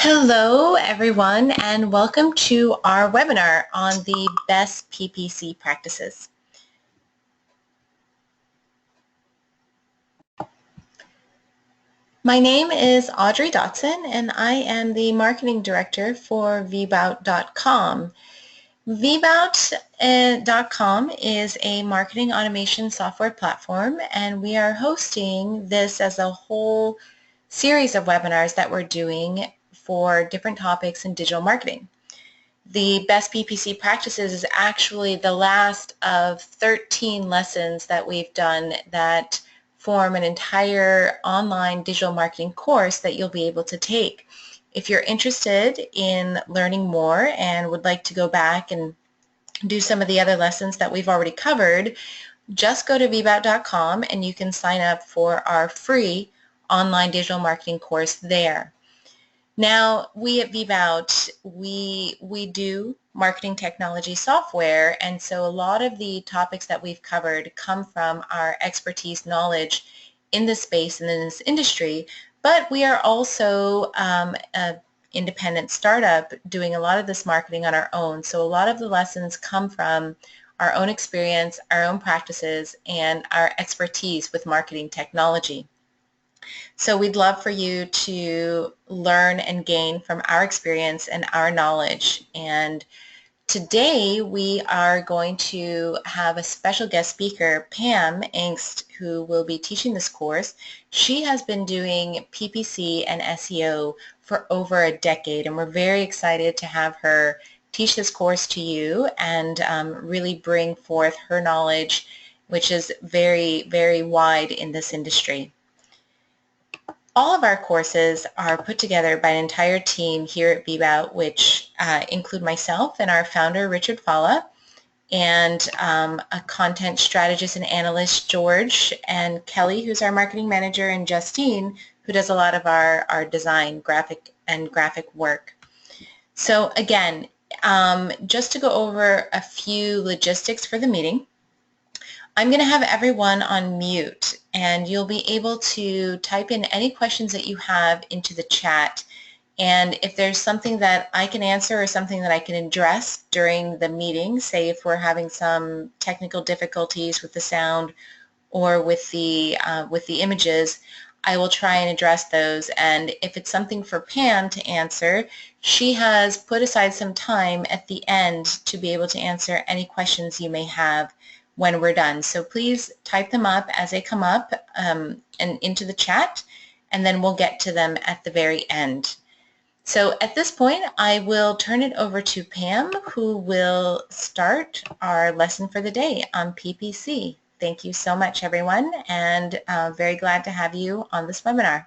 Hello, everyone, and welcome to our webinar on the best PPC practices. My name is Audrey Dotson, and I am the Marketing Director for Vbout.com. Vbout.com is a marketing automation software platform, and we are hosting this as a whole series of webinars that we're doing for different topics in digital marketing. The best PPC practices is actually the last of 13 lessons that we've done that form an entire online digital marketing course that you'll be able to take. If you're interested in learning more and would like to go back and do some of the other lessons that we've already covered, just go to vbout.com and you can sign up for our free online digital marketing course there. Now, we at Vbout, we do marketing technology software, and so a lot of the topics that we've covered come from our expertise knowledge in this space and in this industry, but we are also an independent startup doing a lot of this marketing on our own. So a lot of the lessons come from our own experience, our own practices, and our expertise with marketing technology. So we'd love for you to learn and gain from our experience and our knowledge. And today we are going to have a special guest speaker, Pam Angst, who will be teaching this course. She has been doing PPC and SEO for over a decade, and we're very excited to have her teach this course to you and really bring forth her knowledge, which is very, very wide in this industry. All of our courses are put together by an entire team here at Vbout, which include myself and our founder, Richard Falla, and a content strategist and analyst, George, and Kelly, who's our marketing manager, and Justine, who does a lot of our design, graphic work. So again, just to go over a few logistics for the meeting, I'm going to have everyone on mute, and you'll be able to type in any questions that you have into the chat. And if there's something that I can answer or something that I can address during the meeting, say if we're having some technical difficulties with the sound or with the images, I will try and address those. And if it's something for Pam to answer, she has put aside some time at the end to be able to answer any questions you may have when we're done. So please type them up as they come up and into the chat, and then we'll get to them at the very end. So at this point, I will turn it over to Pam, who will start our lesson for the day on PPC. Thank you so much, everyone, and very glad to have you on this webinar.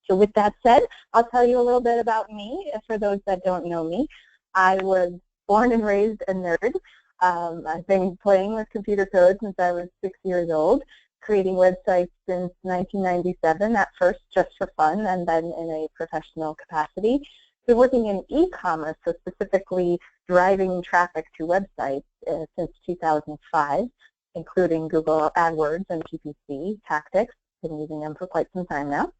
So with that said, I'll tell you a little bit about me. For those that don't know me, I was born and raised a nerd. I've been playing with computer code since I was 6 years old, creating websites since 1997, at first just for fun and then in a professional capacity. Been working in e-commerce, so specifically driving traffic to websites since 2005, including Google Adwords and PPC tactics. Been using them for quite some time now.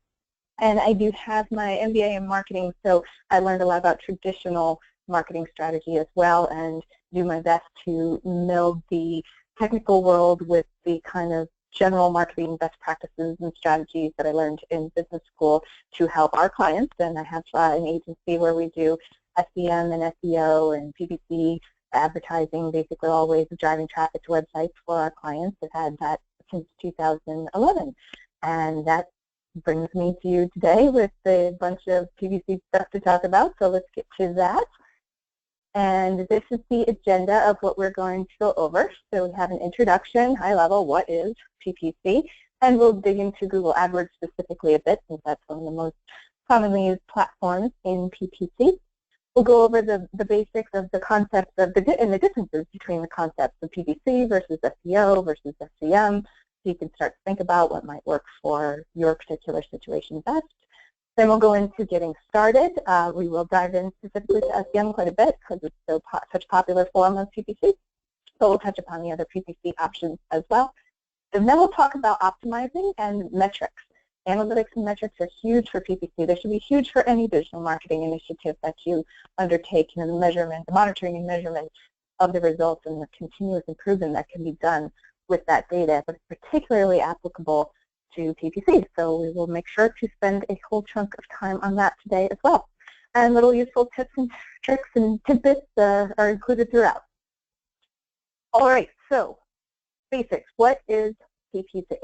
And I do have my MBA in marketing, so I learned a lot about traditional marketing strategy as well, and do my best to meld the technical world with the kind of general marketing best practices and strategies that I learned in business school to help our clients. And I have an agency where we do SEM and SEO and PPC advertising, basically all ways of driving traffic to websites for our clients. I've had that since 2011. And that brings me to you today with a bunch of PPC stuff to talk about. So let's get to that. And this is the agenda of what we're going to go over. So we have an introduction, high level, what is PPC? And we'll dig into Google AdWords specifically a bit, since that's one of the most commonly used platforms in PPC. We'll go over the basics of the concepts of and the differences between the concepts of PPC versus SEO versus SEM, so you can start to think about what might work for your particular situation best. Then we'll go into getting started. We will dive in specifically to SEM quite a bit because it's such a popular form of PPC. So we'll touch upon the other PPC options as well. And then we'll talk about optimizing and metrics. Analytics and metrics are huge for PPC. They should be huge for any digital marketing initiative that you undertake, and the measurement, the monitoring and measurement of the results and the continuous improvement that can be done with that data, but it's particularly applicable to PPC. So we will make sure to spend a whole chunk of time on that today as well. And little useful tips and tricks and tidbits are included throughout. All right, so basics. What is PPC?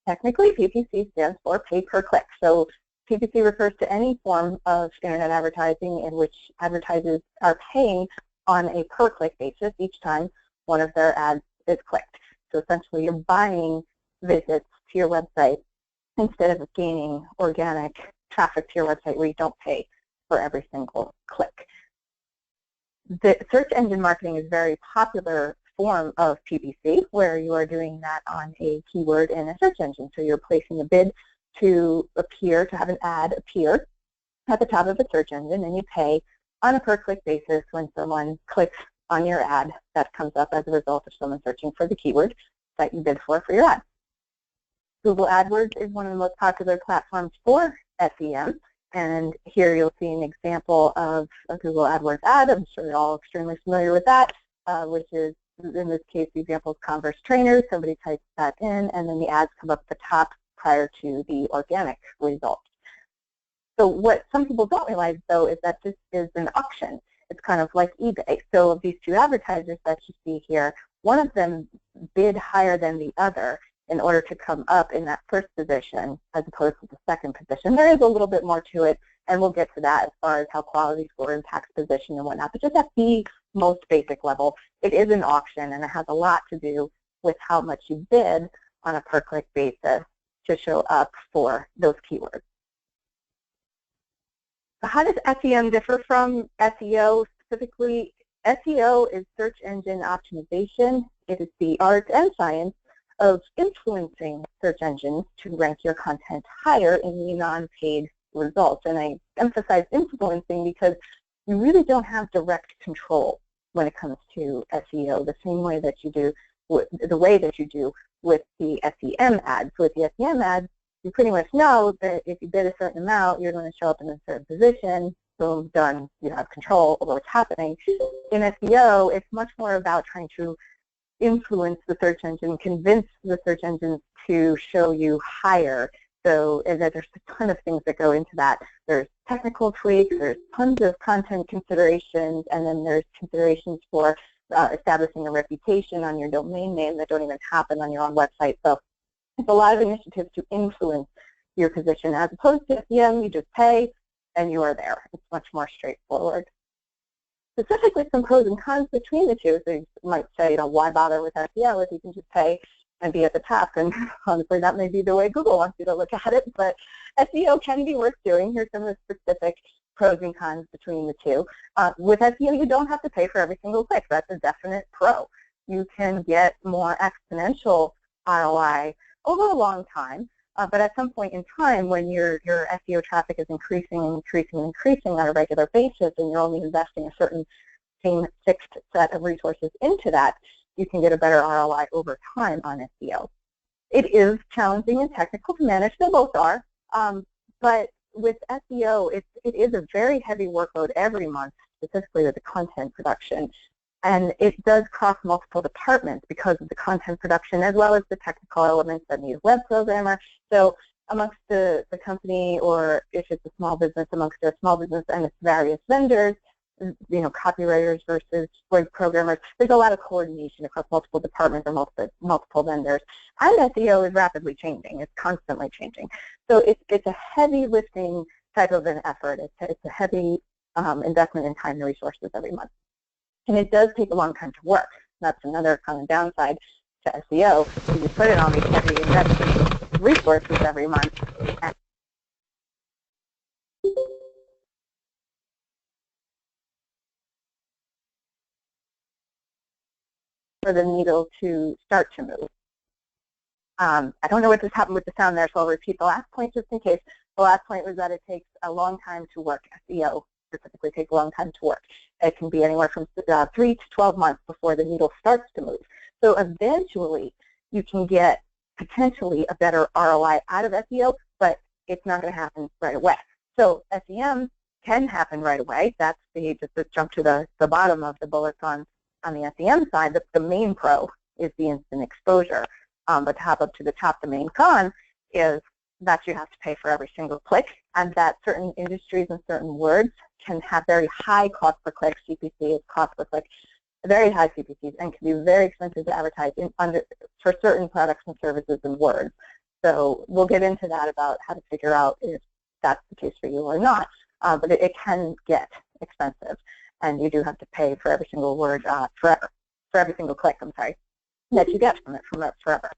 Technically, PPC stands for pay per click. So PPC refers to any form of internet advertising in which advertisers are paying on a per click basis each time one of their ads is clicked. So essentially, you're buying visits to your website instead of gaining organic traffic to your website where you don't pay for every single click. The search engine marketing is a very popular form of PPC, where you are doing that on a keyword in a search engine. So you're placing a bid to appear, to have an ad appear at the top of a search engine, and you pay on a per-click basis when someone clicks on your ad that comes up as a result of someone searching for the keyword that you bid for your ad. Google AdWords is one of the most popular platforms for SEM, and here you'll see an example of a Google AdWords ad. I'm sure you're all extremely familiar with that, which is, in this case, the example is Converse trainers. Somebody types that in, and then the ads come up at the top prior to the organic results. So what some people don't realize, though, is that this is an auction. It's kind of like eBay. So of these two advertisers that you see here, one of them bid higher than the other in order to come up in that first position as opposed to the second position. There is a little bit more to it, and we'll get to that as far as how quality score impacts position and whatnot. But just at the most basic level, it is an auction, and it has a lot to do with how much you bid on a per-click basis to show up for those keywords. So how does SEM differ from SEO? Specifically, SEO is search engine optimization. It is the art and science of influencing search engines to rank your content higher in the non-paid results. And I emphasize influencing because you really don't have direct control when it comes to SEO the same way that you do, the way that you do with the SEM ads. With the SEM ads, you pretty much know that if you bid a certain amount, you're going to show up in a certain position. Boom, done. You have control over what's happening. In SEO, it's much more about trying to influence the search engine, convince the search engines to show you higher. So there's a ton of things that go into that. There's technical tweaks, there's tons of content considerations, and then there's considerations for establishing a reputation on your domain name that don't even happen on your own website. So it's a lot of initiatives to influence your position. As opposed to SEM, you just pay and you are there. It's much more straightforward. Specifically, some pros and cons between the two. So you might say, why bother with SEO if you can just pay and be at the top? And honestly, that may be the way Google wants you to look at it. But SEO can be worth doing. Here's some of the specific pros and cons between the two. With SEO, you don't have to pay for every single click. That's a definite pro. You can get more exponential ROI over a long time. But at some point in time, when your SEO traffic is increasing and increasing and increasing on a regular basis, and you're only investing a certain same fixed set of resources into that, you can get a better ROI over time on SEO. It is challenging and technical to manage. They both are. But with SEO, it is a very heavy workload every month, specifically with the content production. And it does cross multiple departments because of the content production as well as the technical elements that need a web programmer. So amongst the company, or if it's a small business, amongst their small business and its various vendors, copywriters versus web programmers, there's a lot of coordination across multiple departments or multiple vendors. And SEO is rapidly changing. It's constantly changing. So it's a heavy lifting type of an effort. It's a heavy investment in time and resources every month. And it does take a long time to work. That's another kind of downside to SEO. You put it on these heavy investment resources every month. And for the needle to start to move. I don't know what just happened with the sound there, so I'll repeat the last point just in case. The last point was that it takes a long time to work. SEO specifically takes a long time to work. It can be anywhere from 3 to 12 months before the needle starts to move. So eventually, you can get potentially a better ROI out of SEO, but it's not going to happen right away. So SEM can happen right away. That's just to jump to the bottom of the bullets on the SEM side. The main pro is the instant exposure. But to hop up to the top, the main con is that you have to pay for every single click, and that certain industries and certain words can have very high cost per click. CPC is cost per click, very high CPCs, and can be very expensive to advertise for certain products and services and words. So we'll get into that about how to figure out if that's the case for you or not. But it can get expensive, and you do have to pay for every single word forever, for every single click, that you get from it forever.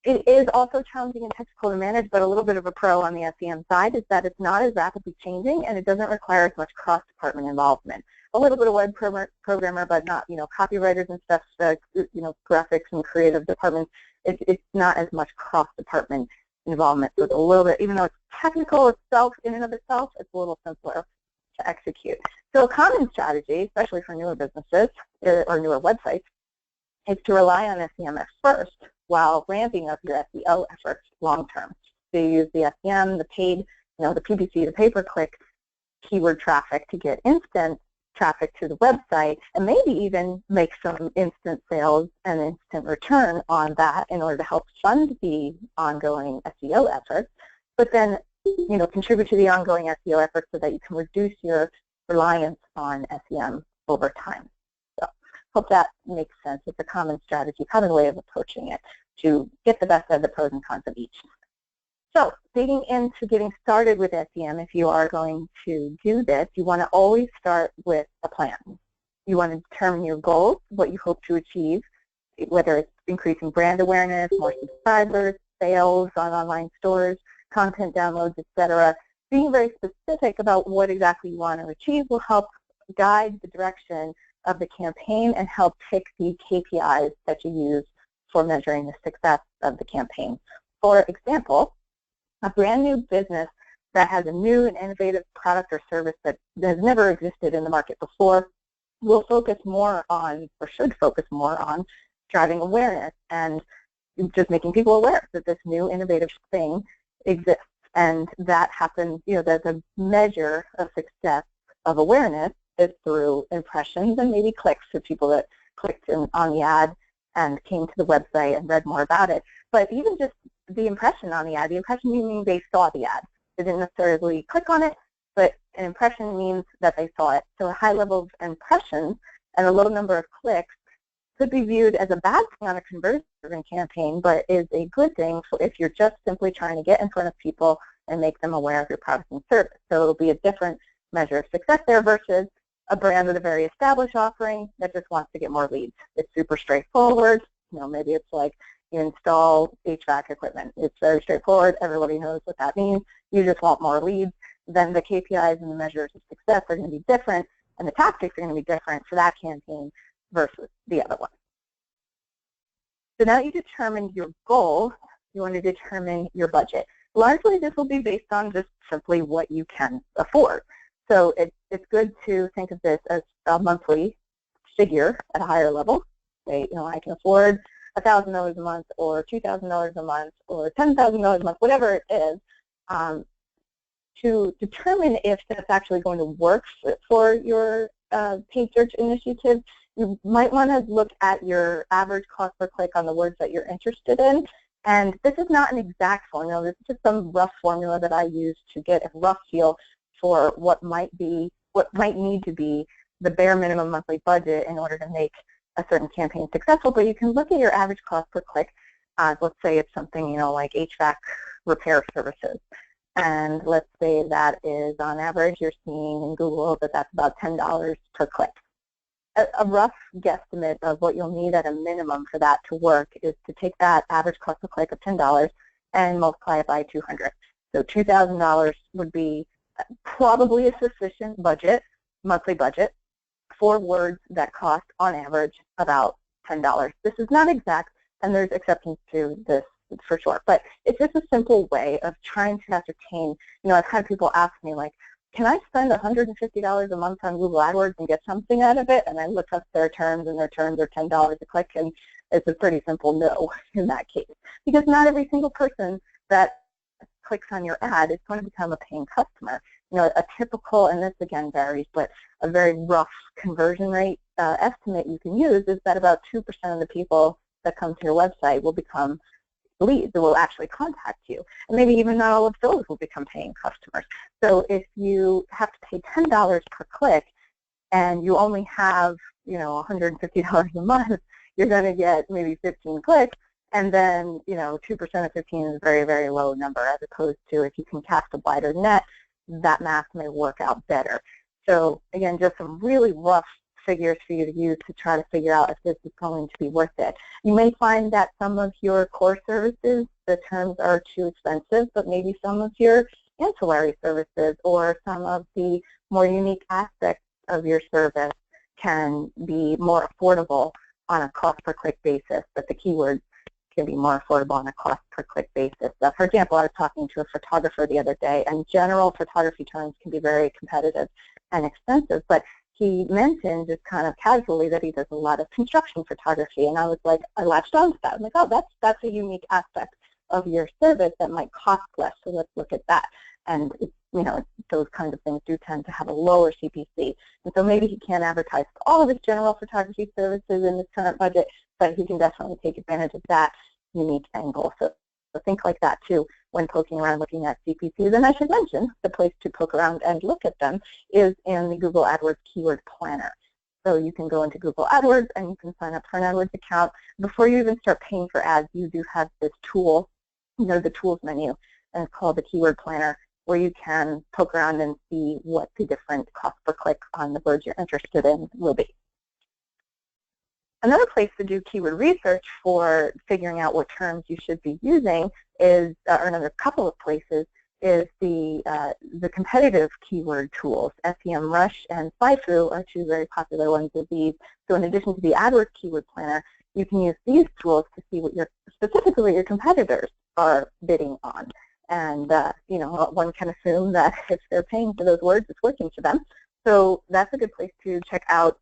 It is also challenging and technical to manage, but a little bit of a pro on the SEM side is that it's not as rapidly changing, and it doesn't require as much cross-department involvement. A little bit of web programmer, but not, copywriters and stuff, graphics and creative departments. It's not as much cross-department involvement. So it's a little bit, even though it's technical itself, in and of itself, it's a little simpler to execute. So a common strategy, especially for newer businesses or newer websites, is to rely on SEM at first while ramping up your SEO efforts long-term. So you use the SEM, the paid, the PPC, the pay-per-click keyword traffic to get instant traffic to the website, and maybe even make some instant sales and instant return on that in order to help fund the ongoing SEO efforts, but then contribute to the ongoing SEO efforts so that you can reduce your reliance on SEM over time. So hope that makes sense. It's a common strategy, common way of approaching it to get the best out of the pros and cons of each. So digging into getting started with SEM, if you are going to do this, you want to always start with a plan. You want to determine your goals, what you hope to achieve, whether it's increasing brand awareness, more subscribers, sales on online stores, content downloads, etc. Being very specific about what exactly you want to achieve will help guide the direction of the campaign and help pick the KPIs that you use for measuring the success of the campaign. For example, a brand new business that has a new and innovative product or service that has never existed in the market before will focus more on, or should focus more on, driving awareness and just making people aware that this new innovative thing exists. And that happens, the measure of success of awareness is through impressions and maybe clicks, so people that clicked on the ad and came to the website and read more about it. But even just the impression on the ad, the impression meaning they saw the ad. They didn't necessarily click on it, but an impression means that they saw it. So a high level of impressions and a low number of clicks could be viewed as a bad thing on a conversion campaign, but is a good thing if you're just simply trying to get in front of people and make them aware of your product and service. So it'll be a different measure of success there versus a brand with a very established offering that just wants to get more leads. It's super straightforward. Maybe it's like you install HVAC equipment. It's very straightforward. Everybody knows what that means. You just want more leads. Then the KPIs and the measures of success are going to be different, and the tactics are going to be different for that campaign versus the other one. So now that you determined your goal, you want to determine your budget. Largely, this will be based on just simply what you can afford. So it's good to think of this as a monthly figure at a higher level. Say, I can afford $1,000 a month, or $2,000 a month, or $10,000 a month, whatever it is, to determine if that's actually going to work for your paid search initiative. You might want to look at your average cost per click on the words that you're interested in. And this is not an exact formula. This is just some rough formula that I use to get a rough feel for what might need to be the bare minimum monthly budget in order to make a certain campaign successful. But you can look at your average cost per click. Let's say it's something like HVAC repair services. And let's say that is on average you're seeing in Google that that's about $10 per click. A rough guesstimate of what you'll need at a minimum for that to work is to take that average cost per click of $10 and multiply it by 200. So $2,000 would be probably a sufficient budget, monthly budget, for words that cost on average about $10. This is not exact, and there's exceptions to this for sure, but it's just a simple way of trying to ascertain. I've had people ask me, like, can I spend $150 a month on Google Adwords and get something out of it? And I look up their terms, and their terms are $10 a click, and it's a pretty simple no in that case, because not every single person that clicks on your ad, it's going to become a paying customer. You know, a typical, and this again varies, but a very rough conversion rate estimate you can use is that about 2% of the people that come to your website will become leads, that will actually contact you. And maybe even not all of those will become paying customers. So if you have to pay $10 per click and you only have, you know, $150 a month, you're going to get maybe 15 clicks. And then, you know, 2% of 15 is a very, very low number, as opposed to if you can cast a wider net, that math may work out better. So again, just some really rough figures for you to use to try to figure out if this is going to be worth it. You may find that some of your core services, the terms are too expensive, but maybe some of your ancillary services or some of the more unique aspects of your service can be more affordable on a cost per click basis, but the keywords can be more affordable on a cost per click basis. For example, I was talking to a photographer the other day, and general photography terms can be very competitive and expensive, but he mentioned just kind of casually that he does a lot of construction photography, and I was like, I latched on to that. I'm like, oh, that's a unique aspect of your service that might cost less, so let's look at that. And it's, you know, those kinds of things do tend to have a lower CPC, and so maybe he can't advertise all of his general photography services in his current budget, but he can definitely take advantage of that unique angle. So think like that too when poking around looking at CPCs. And I should mention the place to poke around and look at them is in the Google AdWords Keyword Planner. So you can go into Google AdWords and you can sign up for an AdWords account. Before you even start paying for ads, you do have this tool, you know, the tools menu, and it's called the Keyword Planner, where you can poke around and see what the different cost per click on the words you're interested in will be. Another place to do keyword research for figuring out what terms you should be using is, or another couple of places, is the competitive keyword tools. SEMrush and SciFu are two very popular ones of these. So in addition to the AdWords Keyword Planner, you can use these tools to see what specifically what your competitors are bidding on. And you know, one can assume that if they're paying for those words, it's working for them. So that's a good place to check out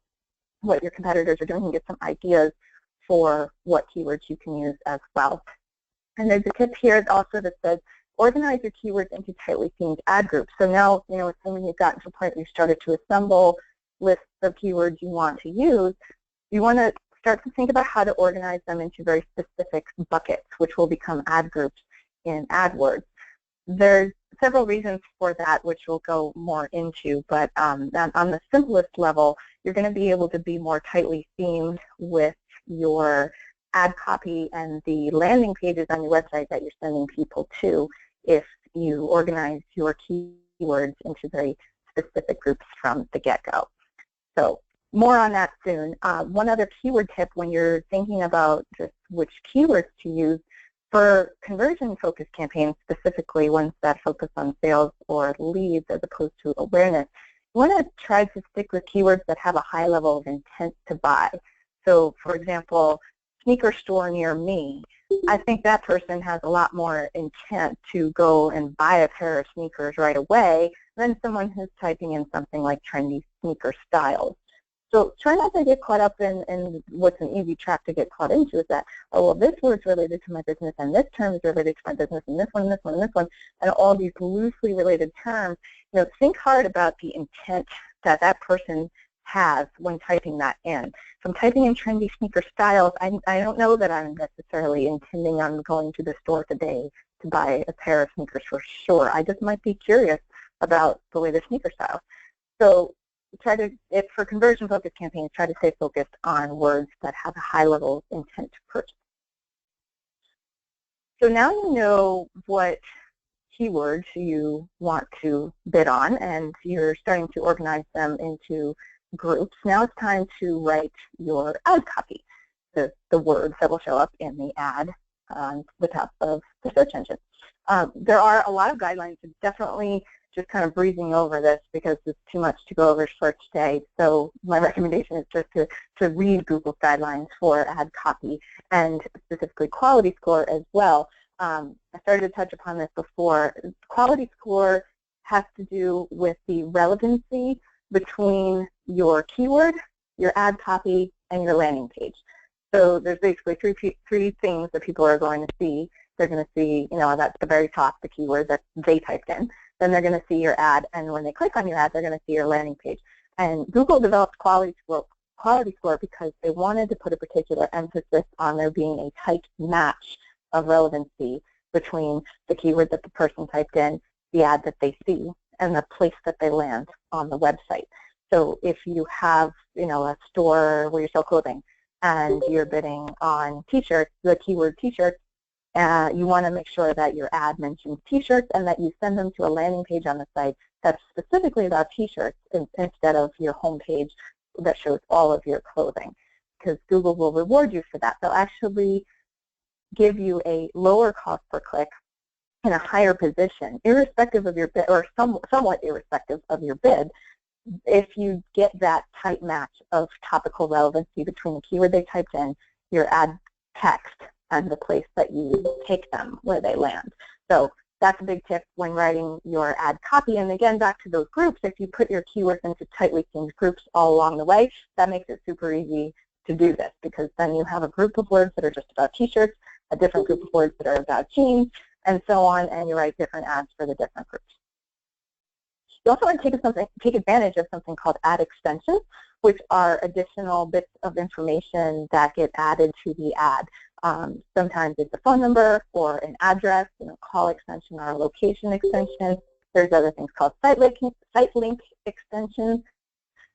what your competitors are doing and get some ideas for what keywords you can use as well. And there's a tip here also that says organize your keywords into tightly themed ad groups. So now, you know, assuming you've gotten to a point where you started to assemble lists of keywords you want to use, you want to start to think about how to organize them into very specific buckets, which will become ad groups in AdWords. There's several reasons for that, which we'll go more into, but on the simplest level, you're going to be able to be more tightly themed with your ad copy and the landing pages on your website that you're sending people to if you organize your keywords into very specific groups from the get-go. So more on that soon. One other keyword tip when you're thinking about just which keywords to use for conversion-focused campaigns, specifically ones that focus on sales or leads as opposed to awareness, you want to try to stick with keywords that have a high level of intent to buy. So, for example, sneaker store near me. I think that person has a lot more intent to go and buy a pair of sneakers right away than someone who's typing in something like trendy sneaker styles. So try not to get caught up in what's an easy trap to get caught into, is that, oh, well, this word's related to my business, and this term is related to my business, and this one, and this one, and this one, and all these loosely related terms. You know, think hard about the intent that that person has when typing that in. If I'm typing in trendy sneaker styles, I don't know that I'm necessarily intending on going to the store today to buy a pair of sneakers for sure. I just might be curious about the latest sneaker style. So try to, if for conversion-focused campaigns, try to stay focused on words that have a high level of intent to purchase. So now you know what keywords you want to bid on, and you're starting to organize them into groups. Now it's time to write your ad copy, the words that will show up in the ad on the top of the search engine. There are a lot of guidelines, and definitely just kind of breezing over this because it's too much to go over for today. So my recommendation is just to read Google's guidelines for ad copy and specifically quality score as well. I started to touch upon this before. Quality score has to do with the relevancy between your keyword, your ad copy, and your landing page. So there's basically three things that people are going to see they're going to see, that's the very top, the keyword that they typed in. Then they're going to see your ad, and when they click on your ad, they're going to see your landing page. And Google developed quality score because they wanted to put a particular emphasis on there being a tight match of relevancy between the keyword that the person typed in, the ad that they see, and the place that they land on the website. So if you have, a store where you sell clothing and you're bidding on t-shirts, the keyword t-shirts, you want to make sure that your ad mentions t-shirts and that you send them to a landing page on the site that's specifically about t-shirts instead of your home page that shows all of your clothing, because Google will reward you for that. They'll actually give you a lower cost per click and a higher position, irrespective of your bid, or somewhat irrespective of your bid, if you get that tight match of topical relevancy between the keyword they typed in, your ad text, and the place that you take them where they land. So that's a big tip when writing your ad copy. And again, back to those groups, if you put your keywords into tightly themed groups all along the way, that makes it super easy to do this, because then you have a group of words that are just about t-shirts, a different group of words that are about jeans, and so on, and you write different ads for the different groups. You also want to take advantage of something called ad extensions, which are additional bits of information that get added to the ad. Sometimes it's a phone number or an address, call extension or a location extension. There's other things called site link extensions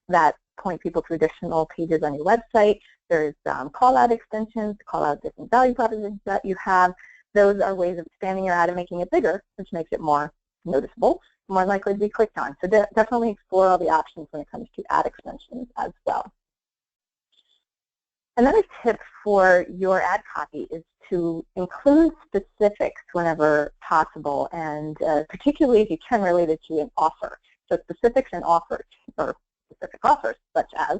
that point people to additional pages on your website. There's call out extensions to call out different value propositions that you have. Those are ways of expanding your ad and making it bigger, which makes it more noticeable, more likely to be clicked on. So definitely explore all the options when it comes to ad extensions as well. Another tip for your ad copy is to include specifics whenever possible, and particularly if you can, relate it to an offer. So specifics and offers, or specific offers, such as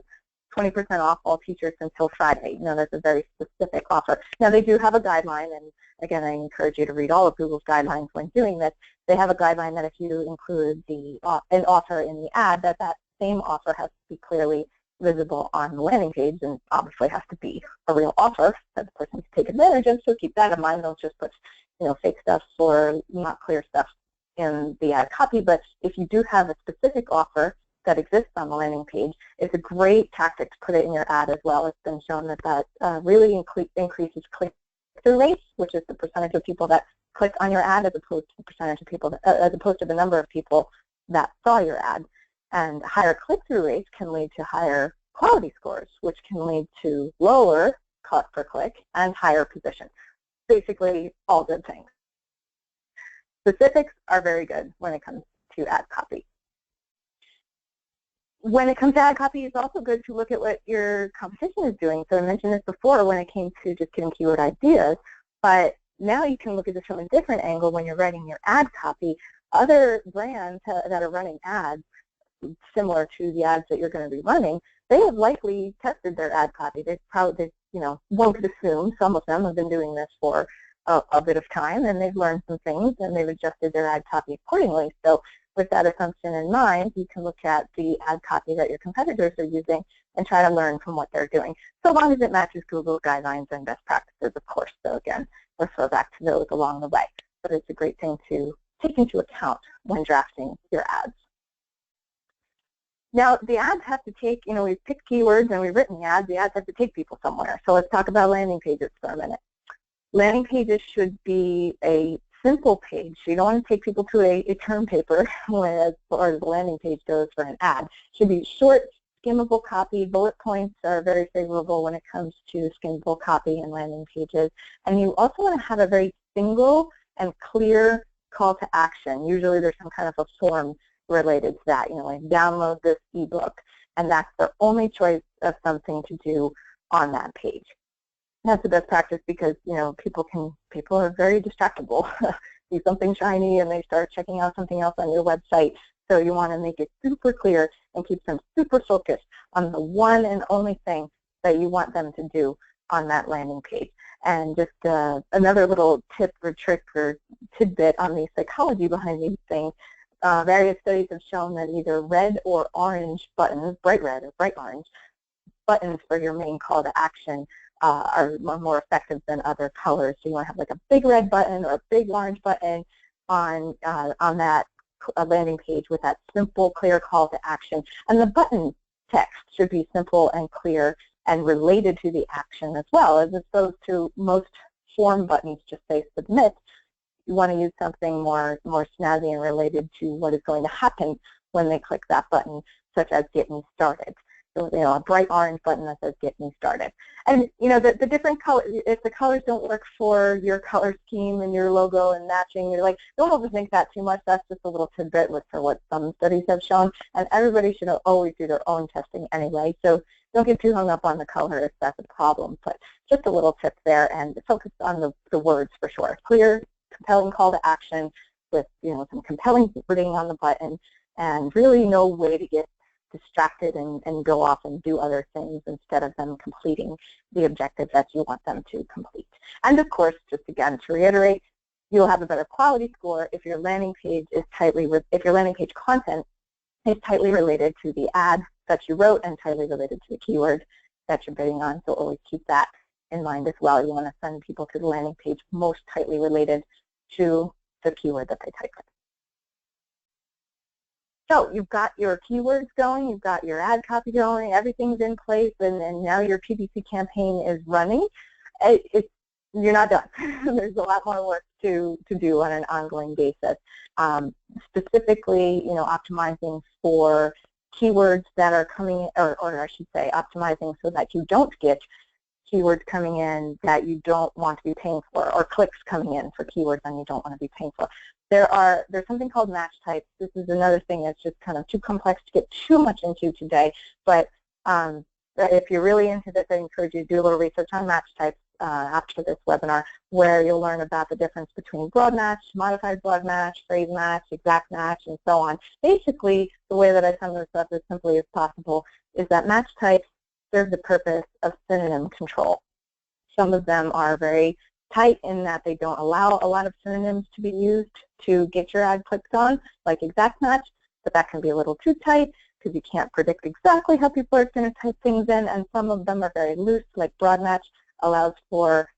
20% off all t-shirts until Friday. That's a very specific offer. Now, they do have a guideline, and again, I encourage you to read all of Google's guidelines when doing this. They have a guideline that if you include an offer in the ad, that same offer has to be clearly visible on the landing page, and obviously has to be a real offer that the person can take advantage of. So keep that in mind. Don't just put fake stuff or not clear stuff in the ad copy. But if you do have a specific offer that exists on the landing page, it's a great tactic to put it in your ad as well. It's been shown that really increases click-through rates, which is the percentage of people that click on your ad as opposed to the percentage of people as opposed to the number of people that saw your ad. And higher click-through rates can lead to higher quality scores, which can lead to lower cost per click and higher position. Basically, all good things. Specifics are very good when it comes to ad copy. When it comes to ad copy, it's also good to look at what your competition is doing. So I mentioned this before when it came to just getting keyword ideas, but now you can look at this from a different angle when you're writing your ad copy. Other brands that are running ads similar to the ads that you're going to be running, they have likely tested their ad copy. They probably, one could assume some of them have been doing this for a bit of time, and they've learned some things, and they've adjusted their ad copy accordingly. So with that assumption in mind, you can look at the ad copy that your competitors are using and try to learn from what they're doing, so long as it matches Google guidelines and best practices, of course. So again, refer back to those along the way. But it's a great thing to take into account when drafting your ads. Now, the ads have to take, we've picked keywords and we've written the ads have to take people somewhere. So let's talk about landing pages for a minute. Landing pages should be a simple page. You don't want to take people to a term paper as far as the landing page goes for an ad. It should be short, skimmable copy. Bullet points are very favorable when it comes to skimmable copy and landing pages. And you also want to have a very single and clear call to action. Usually there's some kind of a form related to that, like download this ebook, and that's their only choice of something to do on that page. That's the best practice because people are very distractible. See something shiny and they start checking out something else on your website. So you want to make it super clear and keep them super focused on the one and only thing that you want them to do on that landing page. And just another little tip or trick or tidbit on the psychology behind these things. Various studies have shown that either red or orange buttons, bright red or bright orange, buttons for your main call to action are more effective than other colors. So you want to have like a big red button or a big orange button on that landing page with that simple, clear call to action. And the button text should be simple and clear and related to the action as well, as opposed to most form buttons just say submit. You want to use something more snazzy and related to what is going to happen when they click that button, such as get me started. So, a bright orange button that says get me started. And, the different colors, if the colors don't work for your color scheme and your logo and matching, you're like, don't overthink that too much. That's just a little tidbit for what some studies have shown. And everybody should always do their own testing anyway. So don't get too hung up on the color if that's a problem. But just a little tip there, and focus on the words for sure. Clear, compelling call to action with, some compelling wording on the button, and really no way to get distracted and go off and do other things instead of them completing the objective that you want them to complete. And of course, just again to reiterate, you'll have a better quality score if your landing page is if your landing page content is tightly related to the ad that you wrote and tightly related to the keyword that you're bidding on. So always keep that in mind as well. You want to send people to the landing page most tightly related to the keyword that they typed in. So you've got your keywords going, you've got your ad copy going, everything's in place, and now your PPC campaign is running. You're not done. There's a lot more work to do on an ongoing basis. Specifically, optimizing for keywords that are coming, or I should say, optimizing so that you don't get keywords coming in that you don't want to be paying for, or clicks coming in for keywords that you don't want to be paying for. There's something called match types. This is another thing that's just kind of too complex to get too much into today, but if you're really into this, I encourage you to do a little research on match types after this webinar, where you'll learn about the difference between broad match, modified broad match, phrase match, exact match, and so on. Basically, the way that I sum this up as simply as possible is that match types serve the purpose of synonym control. Some of them are very tight in that they don't allow a lot of synonyms to be used to get your ad clicked on, like exact match, but that can be a little too tight because you can't predict exactly how people are going to type things in, and some of them are very loose, like broad match allows for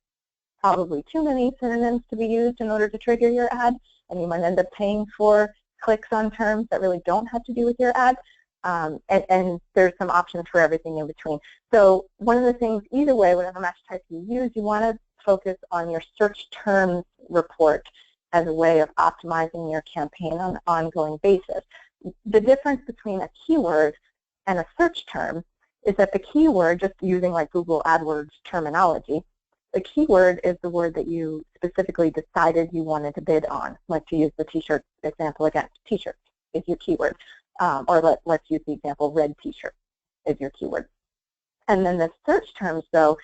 probably too many synonyms to be used in order to trigger your ad, and you might end up paying for clicks on terms that really don't have to do with your ad. And there's some options for everything in between. So one of the things, either way, whatever match type you use, you want to focus on your search terms report as a way of optimizing your campaign on an ongoing basis. The difference between a keyword and a search term is that the keyword, just using like Google AdWords terminology, the keyword is the word that you specifically decided you wanted to bid on. Like, to use the t-shirt example again, t-shirt is your keyword. Or let's use the example, red t-shirt is your keyword. And then the search terms, though,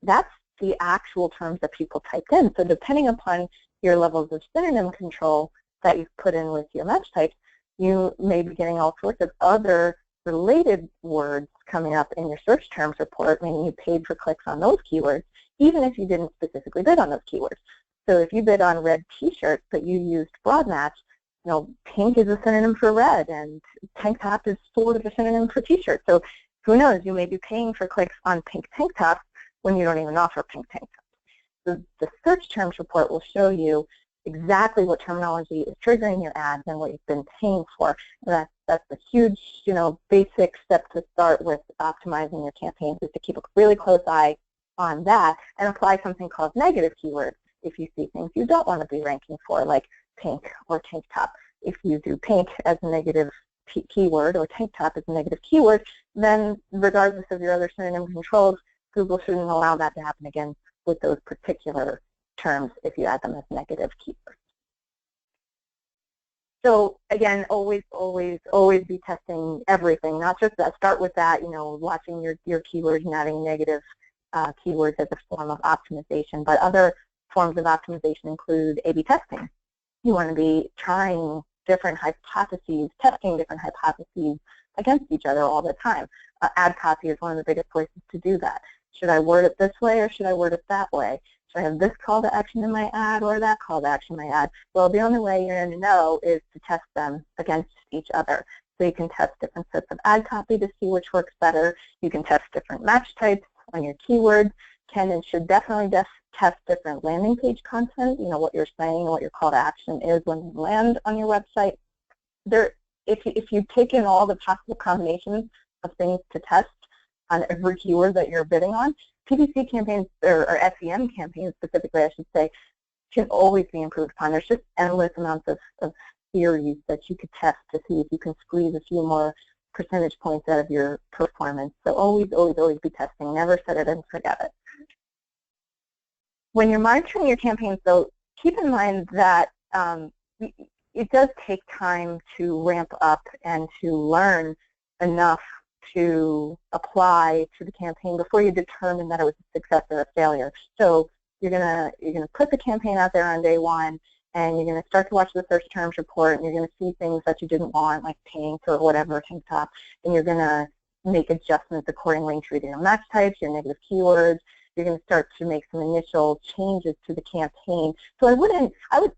that's the actual terms that people typed in. So depending upon your levels of synonym control that you've put in with your match types, you may be getting all sorts of other related words coming up in your search terms report, meaning you paid for clicks on those keywords, even if you didn't specifically bid on those keywords. So if you bid on red t-shirt, but you used broad match, pink is a synonym for red, and tank top is sort of a synonym for t-shirt. So who knows, you may be paying for clicks on pink tank tops when you don't even offer pink tank tops. So the search terms report will show you exactly what terminology is triggering your ads and what you've been paying for. And that's a huge, basic step to start with optimizing your campaigns, is to keep a really close eye on that and apply something called negative keywords if you see things you don't want to be ranking for, like pink or tank top. If you do pink as a negative keyword or tank top as a negative keyword, then regardless of your other synonym controls, Google shouldn't allow that to happen again with those particular terms if you add them as negative keywords. So again, always be testing everything, not just that. Start with that, watching your keywords and adding negative keywords as a form of optimization. But other forms of optimization include A/B testing. You want to be trying different hypotheses, testing different hypotheses against each other all the time. Ad copy is one of the biggest places to do that. Should I word it this way or should I word it that way? Should I have this call to action in my ad or that call to action in my ad? Well, the only way you're going to know is to test them against each other. So you can test different sets of ad copy to see which works better. You can test different match types on your keywords can and should definitely test different landing page content, you know, what you're saying and what your call to action is when you land on your website. If you take in all the possible combinations of things to test on every keyword that you're bidding on, PPC campaigns, or SEM campaigns specifically, I should say, can always be improved upon. There's just endless amounts of theories that you could test to see if you can squeeze a few more percentage points out of your performance. So always, always, always be testing. Never set it and forget it. When you're monitoring your campaigns, though, keep in mind that it does take time to ramp up and to learn enough to apply to the campaign before you determine that it was a success or a failure. So you're gonna put the campaign out there on day one, and you're gonna start to watch the search terms report, and you're gonna see things that you didn't want, like pink or whatever, tank top, and you're gonna make adjustments accordingly to your match types, your negative keywords. You're going to start to make some initial changes to the campaign. So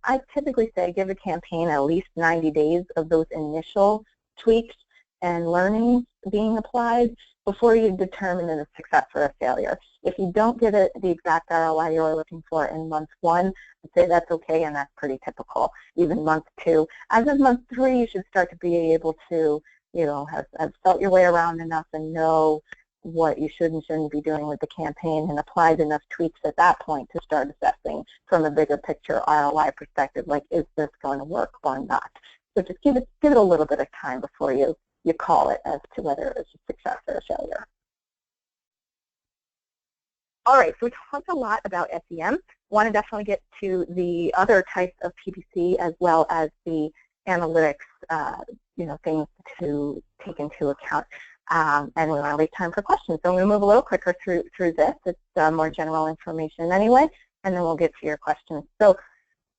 I typically say give a campaign at least 90 days of those initial tweaks and learnings being applied before you determine it a success or a failure. If you don't get it the exact ROI you're looking for in month 1, I'd say that's okay, and that's pretty typical. Even month 2. As of month 3, you should start to be able to, you know, have felt your way around enough and know what you should and shouldn't be doing with the campaign, and applied enough tweaks at that point to start assessing from a bigger picture ROI perspective, like, is this going to work or not? So just give it a little bit of time before you call it as to whether it's a success or a failure. All right, so we talked a lot about SEM. Want to definitely get to the other types of PPC as well as the analytics, you know, things to take into account. And we want to leave time for questions. So I'm going to move a little quicker through this. It's more general information anyway, and then we'll get to your questions. So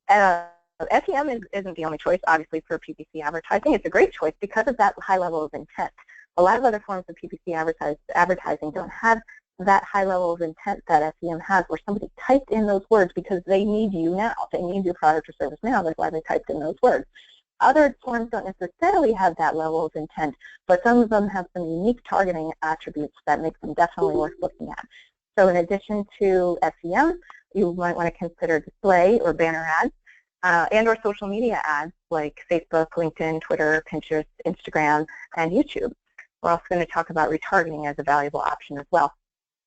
SEM isn't the only choice, obviously, for PPC advertising. It's a great choice because of that high level of intent. A lot of other forms of PPC advertising don't have that high level of intent that SEM has, where somebody typed in those words because they need you now. They need your product or service now. That's why they typed in those words. Other forms don't necessarily have that level of intent, but some of them have some unique targeting attributes that make them definitely worth looking at. So in addition to SEM, you might want to consider display or banner ads and or social media ads like Facebook, LinkedIn, Twitter, Pinterest, Instagram, and YouTube. We're also going to talk about retargeting as a valuable option as well.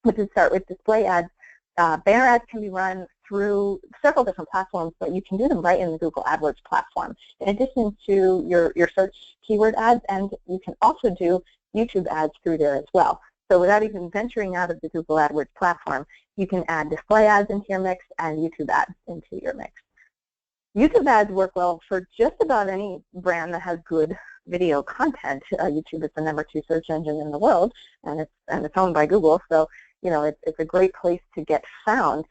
But to start with display ads, banner ads can be run through several different platforms, but you can do them right in the Google Adwords platform. In addition to your search keyword ads, and you can also do YouTube ads through there as well. So without even venturing out of the Google Adwords platform, you can add display ads into your mix and YouTube ads into your mix. YouTube ads work well for just about any brand that has good video content. YouTube is the #2 search engine in the world, and it's owned by Google, so you know, it's a great place to get found,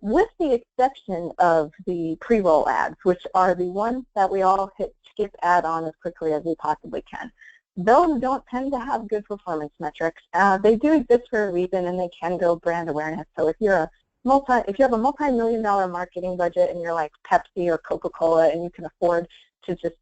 with the exception of the pre-roll ads, which are the ones that we all hit skip ad on as quickly as we possibly can. Those don't tend to have good performance metrics. They do exist for a reason, and they can build brand awareness. So if you have a multi-million-dollar marketing budget and you're like Pepsi or Coca-Cola, and you can afford to just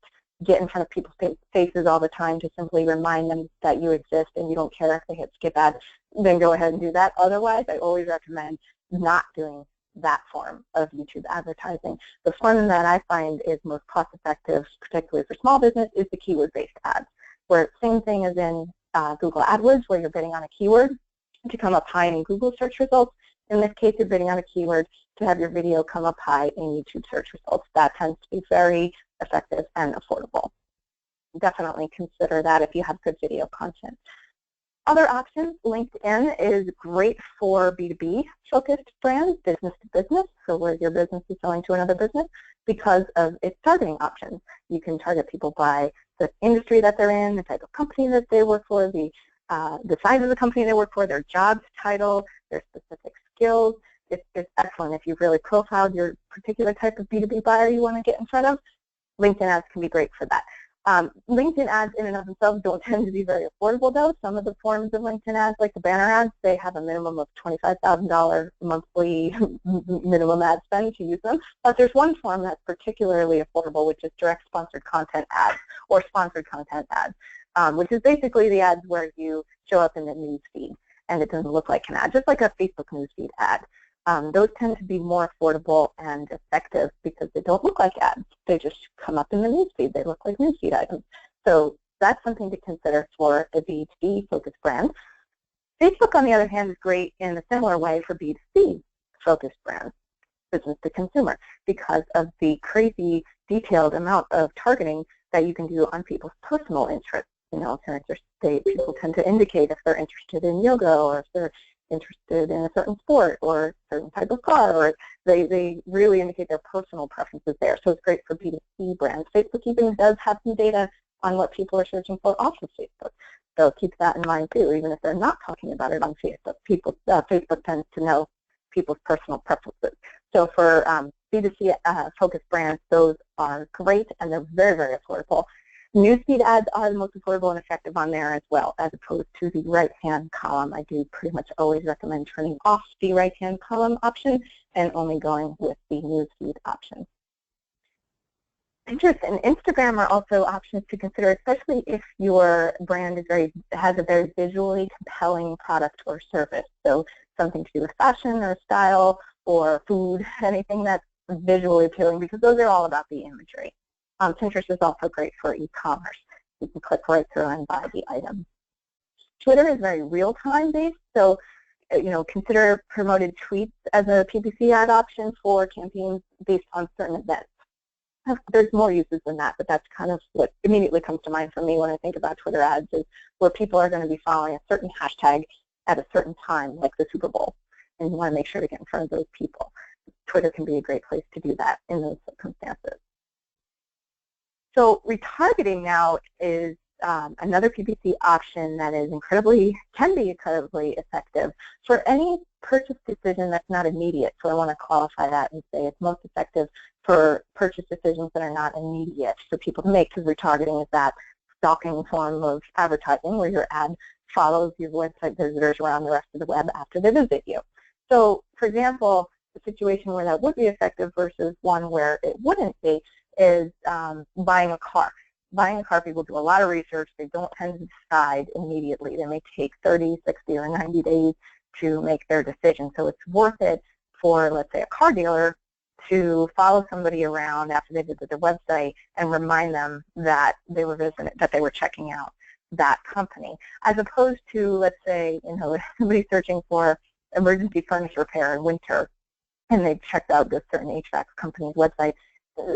get in front of people's faces all the time to simply remind them that you exist and you don't care if they hit skip ads, then go ahead and do that. Otherwise, I always recommend not doing that form of YouTube advertising. The form that I find is most cost-effective, particularly for small business, is the keyword-based ads, where same thing as in Google AdWords, where you're bidding on a keyword to come up high in Google search results. In this case, you're bidding on a keyword to have your video come up high in YouTube search results. That tends to be very effective and affordable. Definitely consider that if you have good video content. Other options, LinkedIn is great for B2B focused brands, business to business, so where your business is selling to another business, because of its targeting options. You can target people by the industry that they're in, the type of company that they work for, the size of the company they work for, their job title, their specific skills. It's excellent. If you've really profiled your particular type of B2B buyer you want to get in front of, LinkedIn ads can be great for that. LinkedIn ads in and of themselves don't tend to be very affordable, though. Some of the forms of LinkedIn ads, like the banner ads, they have a minimum of $25,000 monthly minimum ad spend to use them. But there's one form that's particularly affordable, which is direct sponsored content ads or sponsored content ads, which is basically the ads where you show up in the news feed. and it doesn't look like an ad, just like a Facebook newsfeed ad. Those tend to be more affordable and effective because they don't look like ads. They just come up in the newsfeed. They look like newsfeed items. So that's something to consider for a B2B focused brand. Facebook, on the other hand, is great in a similar way for B2C focused brands, business to consumer, because of the crazy detailed amount of targeting that you can do on people's personal interests. You know, if they're interested, people tend to indicate if they're interested in yoga, or if they're interested in a certain sport or a certain type of car, or they really indicate their personal preferences there. So it's great for B2C brands. Facebook even does have some data on what people are searching for off of Facebook. So keep that in mind too, even if they're not talking about it on Facebook. Facebook tends to know people's personal preferences. So for B2C focused brands, those are great, and they're very, very affordable. Newsfeed ads are the most affordable and effective on there as well, as opposed to the right-hand column. I do pretty much always recommend turning off the right-hand column option and only going with the newsfeed option. Pinterest and Instagram are also options to consider, especially if your brand is has a very visually compelling product or service. So something to do with fashion or style or food, anything that's visually appealing, because those are all about the imagery. Pinterest is also great for e-commerce. You can click right through and buy the item. Twitter is very real-time based, so consider promoted tweets as a PPC ad option for campaigns based on certain events. There's more uses than that, but that's kind of what immediately comes to mind for me when I think about Twitter ads, is where people are going to be following a certain hashtag at a certain time, like the Super Bowl, and you want to make sure to get in front of those people. Twitter can be a great place to do that in those circumstances. So retargeting now is another PPC option that is can be incredibly effective for any purchase decision that's not immediate. So I want to qualify that and say it's most effective for purchase decisions that are not immediate for people to make, because retargeting is that stalking form of advertising where your ad follows your website visitors around the rest of the web after they visit you. So, for example, the situation where that would be effective versus one where it wouldn't be is buying a car. Buying a car, people do a lot of research. They don't tend to decide immediately. They may take 30, 60, or 90 days to make their decision. So it's worth it for, let's say, a car dealer to follow somebody around after they visit their website and remind them that they were checking out that company, as opposed to, let's say, somebody searching for emergency furnace repair in winter, and they've checked out this certain HVAC company's website.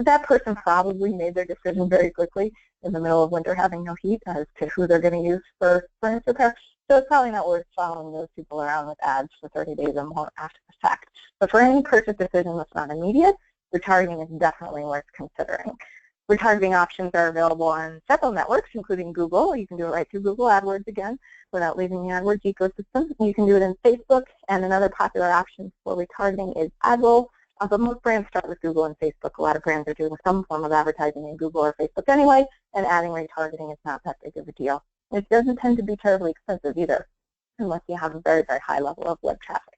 That person probably made their decision very quickly in the middle of winter, having no heat, as to who they're going to use for furnace repair. So it's probably not worth following those people around with ads for 30 days or more after the fact. But for any purchase decision that's not immediate, retargeting is definitely worth considering. Retargeting options are available on several networks, including Google. You can do it right through Google AdWords again without leaving the AdWords ecosystem. You can do it in Facebook, and another popular option for retargeting is AdWords. But most brands start with Google and Facebook. A lot of brands are doing some form of advertising in Google or Facebook anyway, and adding retargeting is not that big of a deal. It doesn't tend to be terribly expensive either, unless you have a very, very high level of web traffic.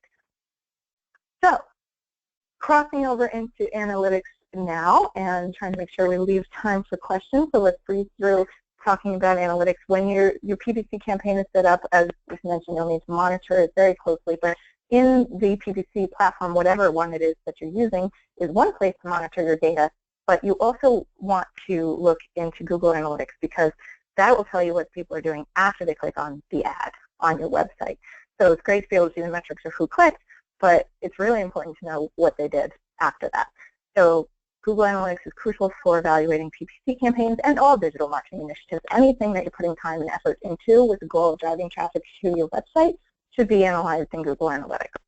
So, crossing over into analytics now and trying to make sure we leave time for questions. So let's breeze through talking about analytics. When your PPC campaign is set up, as mentioned, you'll need to monitor it very closely. But in the PPC platform, whatever one it is that you're using, is one place to monitor your data. But you also want to look into Google Analytics, because that will tell you what people are doing after they click on the ad on your website. So it's great to be able to see the metrics of who clicked, but it's really important to know what they did after that. So Google Analytics is crucial for evaluating PPC campaigns and all digital marketing initiatives. Anything that you're putting time and effort into with the goal of driving traffic to your website should be analyzed in Google Analytics.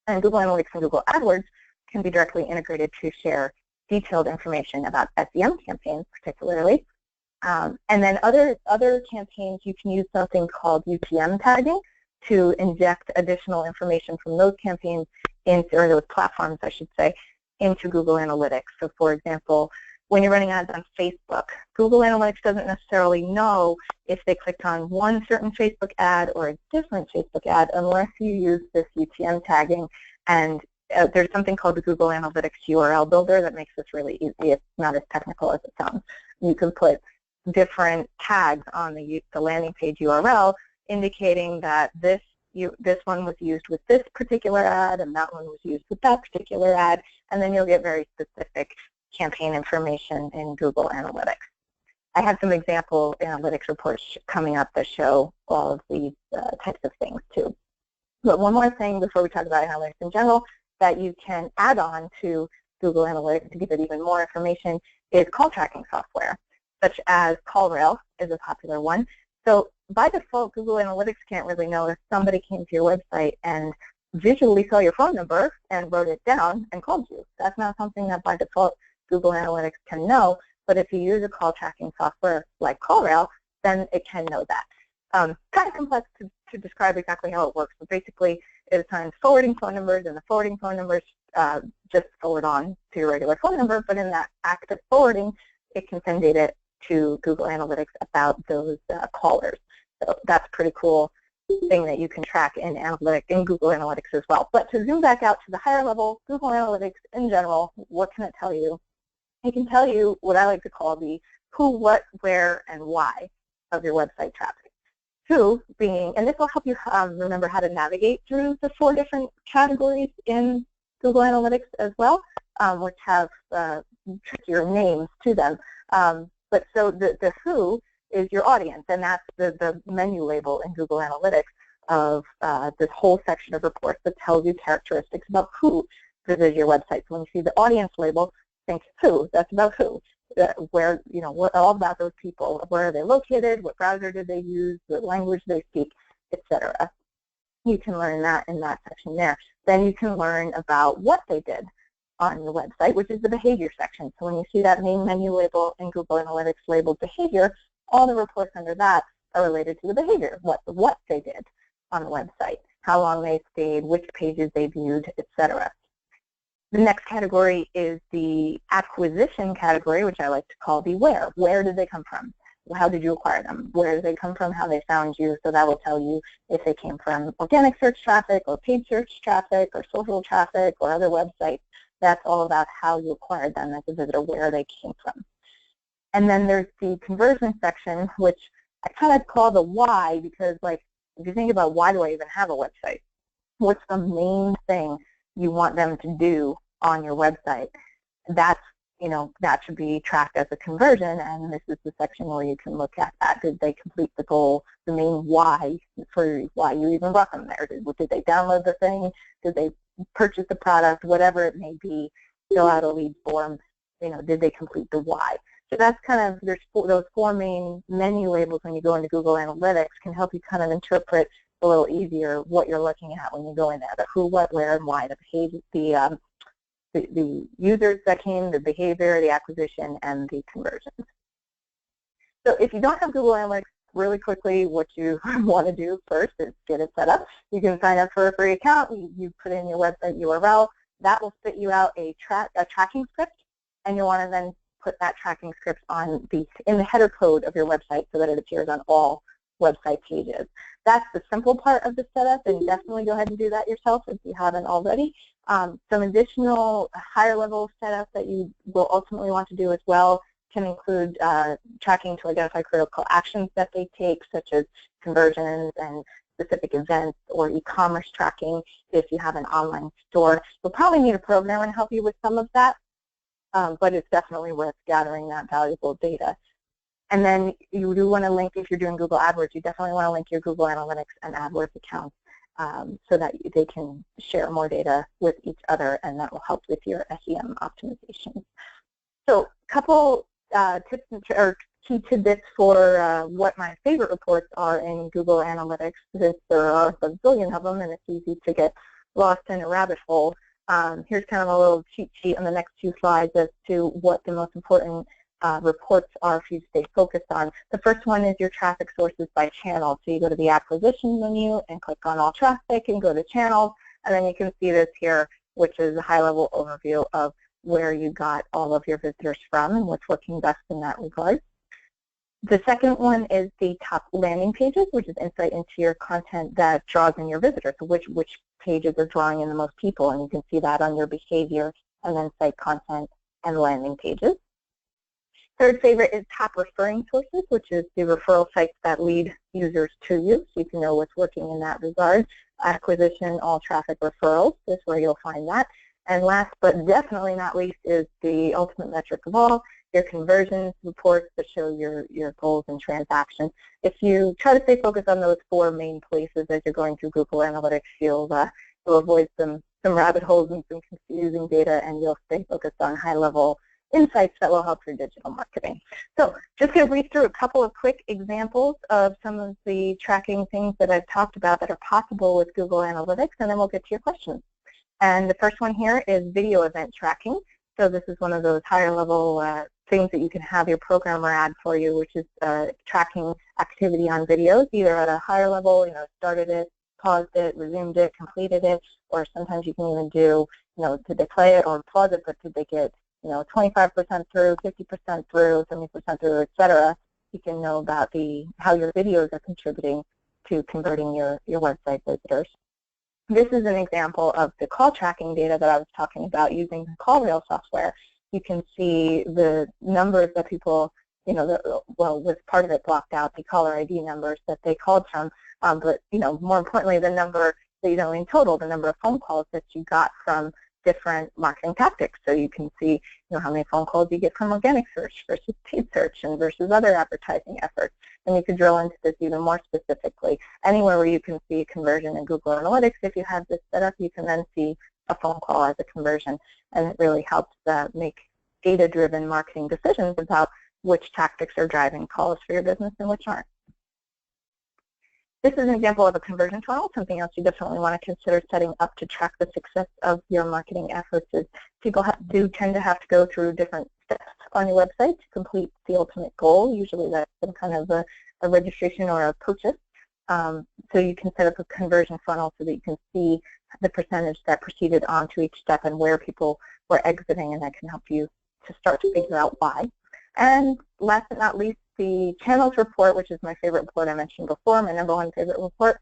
And Google Analytics and Google AdWords can be directly integrated to share detailed information about SEM campaigns, particularly. And then other campaigns, you can use something called Utm Tagging to inject additional information from those campaigns or those platforms, I should say, into Google Analytics. So, for example, when you're running ads on Facebook, Google Analytics doesn't necessarily know if they clicked on one certain Facebook ad or a different Facebook ad unless you use this UTM tagging. And there's something called the Google Analytics URL Builder that makes this really easy. It's not as technical as it sounds. You can put different tags on the landing page URL indicating that this one was used with this particular ad and that one was used with that particular ad, and then you'll get very specific campaign information in Google Analytics. I have some example analytics reports coming up that show all of these types of things too. But one more thing before we talk about analytics in general that you can add on to Google Analytics to give it even more information is call tracking software, such as CallRail is a popular one. So by default, Google Analytics can't really know if somebody came to your website and visually saw your phone number and wrote it down and called you. That's not something that by default Google Analytics can know, but if you use a call tracking software like CallRail, then it can know that. Kind of complex to describe exactly how it works, but basically it assigns forwarding phone numbers, and the forwarding phone numbers just forward on to your regular phone number, but in that act of forwarding, it can send data to Google Analytics about those callers. So that's a pretty cool thing that you can track in Google Analytics as well. But to zoom back out to the higher level, Google Analytics in general, what can it tell you? It can tell you what I like to call the who, what, where, and why of your website traffic. Who being, and this will help you remember how to navigate through the 4 different categories in Google Analytics as well, which have trickier names to them. But so the who is your audience, and that's the menu label in Google Analytics of this whole section of reports that tells you characteristics about who visits your website. So when you see the audience label, think who, that's about who. Where, what all about those people, where are they located, what browser did they use, what language they speak, etc. You can learn that in that section there. Then you can learn about what they did on your website, which is the behavior section. So when you see that main menu label in Google Analytics labeled behavior, all the reports under that are related to the behavior, what they did on the website, how long they stayed, which pages they viewed, etc. The next category is the acquisition category, which I like to call the where. Where did they come from? How did you acquire them? Where did they come from? How they found you? So that will tell you if they came from organic search traffic or paid search traffic or social traffic or other websites. That's all about how you acquired them as a visitor, where they came from. And then there's the conversion section, which I kind of call the why, because if you think about why do I even have a website? What's the main thing you want them to do on your website? That's, that should be tracked as a conversion, and this is the section where you can look at that. Did they complete the goal, the main why for why you even brought them there? Did they download the thing? Did they purchase the product? Whatever it may be, fill out a lead form, did they complete the why? So that's kind of, those 4 main menu labels when you go into Google Analytics can help you kind of interpret a little easier what you're looking at when you go in there, the who, what, where, and why, the behavior, the users that came, the behavior, the acquisition, and the conversions. So if you don't have Google Analytics, really quickly, what you want to do first is get it set up. You can sign up for a free account. You put in your website URL. That will spit you out a tracking script, and you'll want to then put that tracking script in the header code of your website so that it appears on all website pages. That's the simple part of the setup, and definitely go ahead and do that yourself if you haven't already. Some additional higher level setup that you will ultimately want to do as well can include tracking to identify critical actions that they take, such as conversions and specific events, or e-commerce tracking if you have an online store. You'll probably need a programmer to help you with some of that, but it's definitely worth gathering that valuable data. And then you do want to link, if you're doing Google AdWords, you definitely want to link your Google Analytics and AdWords accounts so that they can share more data with each other, and that will help with your SEM optimization. So a couple tips or key tidbits for what my favorite reports are in Google Analytics, since there are a bazillion of them and it's easy to get lost in a rabbit hole. Here's kind of a little cheat sheet on the next 2 slides as to what the most important reports are for you to stay focused on. The first one is your traffic sources by channel. So you go to the acquisition menu and click on all traffic and go to channels, and then you can see this here, which is a high-level overview of where you got all of your visitors from and what's working best in that regard. The second one is the top landing pages, which is insight into your content that draws in your visitors. So which pages are drawing in the most people, and you can see that on your behavior and then site content and landing pages. Third favorite is top referring sources, which is the referral sites that lead users to you, so you can know what's working in that regard. Acquisition, all traffic referrals is where you'll find that. And last but definitely not least is the ultimate metric of all, your conversions reports that show your goals and transactions. If you try to stay focused on those four main places as you're going through Google Analytics, you'll avoid some rabbit holes and some confusing data, and you'll stay focused on high-level insights that will help your digital marketing. So just going to read through a couple of quick examples of some of the tracking things that I've talked about that are possible with Google Analytics, and then we'll get to your questions. And the first one here is video event tracking. So this is one of those higher level things that you can have your programmer add for you, which is tracking activity on videos, either at a higher level, started it, paused it, resumed it, completed it, or sometimes you can even do, did they play it or pause it, but did they get 25% through, 50% through, 70% through, etc. You can know about how your videos are contributing to converting your website visitors. This is an example of the call tracking data that I was talking about using the CallRail software. You can see the numbers that people, with part of it blocked out, the caller ID numbers that they called from, but more importantly, the number that in total, the number of phone calls that you got from different marketing tactics. So you can see how many phone calls you get from organic search versus paid search and versus other advertising efforts. And you could drill into this even more specifically. Anywhere where you can see conversion in Google Analytics, if you have this set up, you can then see a phone call as a conversion. And it really helps make data-driven marketing decisions about which tactics are driving calls for your business and which aren't. This is an example of a conversion funnel. Something else you definitely want to consider setting up to track the success of your marketing efforts is people do tend to have to go through different steps on your website to complete the ultimate goal. Usually that's some kind of a registration or a purchase. So you can set up a conversion funnel so that you can see the percentage that proceeded on to each step and where people were exiting, and that can help you to start to figure out why. And last but not least, the channels report, which is my favorite report I mentioned before, my #1 favorite report.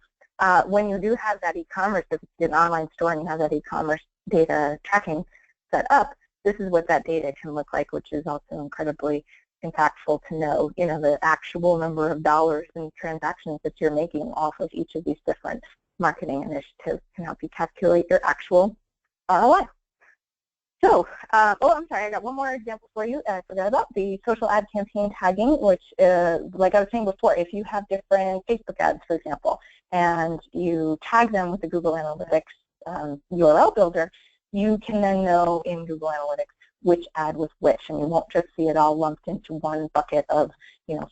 When you do have that e-commerce, if it's an online store and you have that e-commerce data tracking set up, this is what that data can look like, which is also incredibly impactful to know, the actual number of dollars and transactions that you're making off of each of these different marketing initiatives can help you calculate your actual ROI. So, I'm sorry, I got one more example for you. I forgot about the social ad campaign tagging, which, like I was saying before, if you have different Facebook ads, for example, and you tag them with the Google Analytics URL builder, you can then know in Google Analytics which ad was which, and you won't just see it all lumped into one bucket of,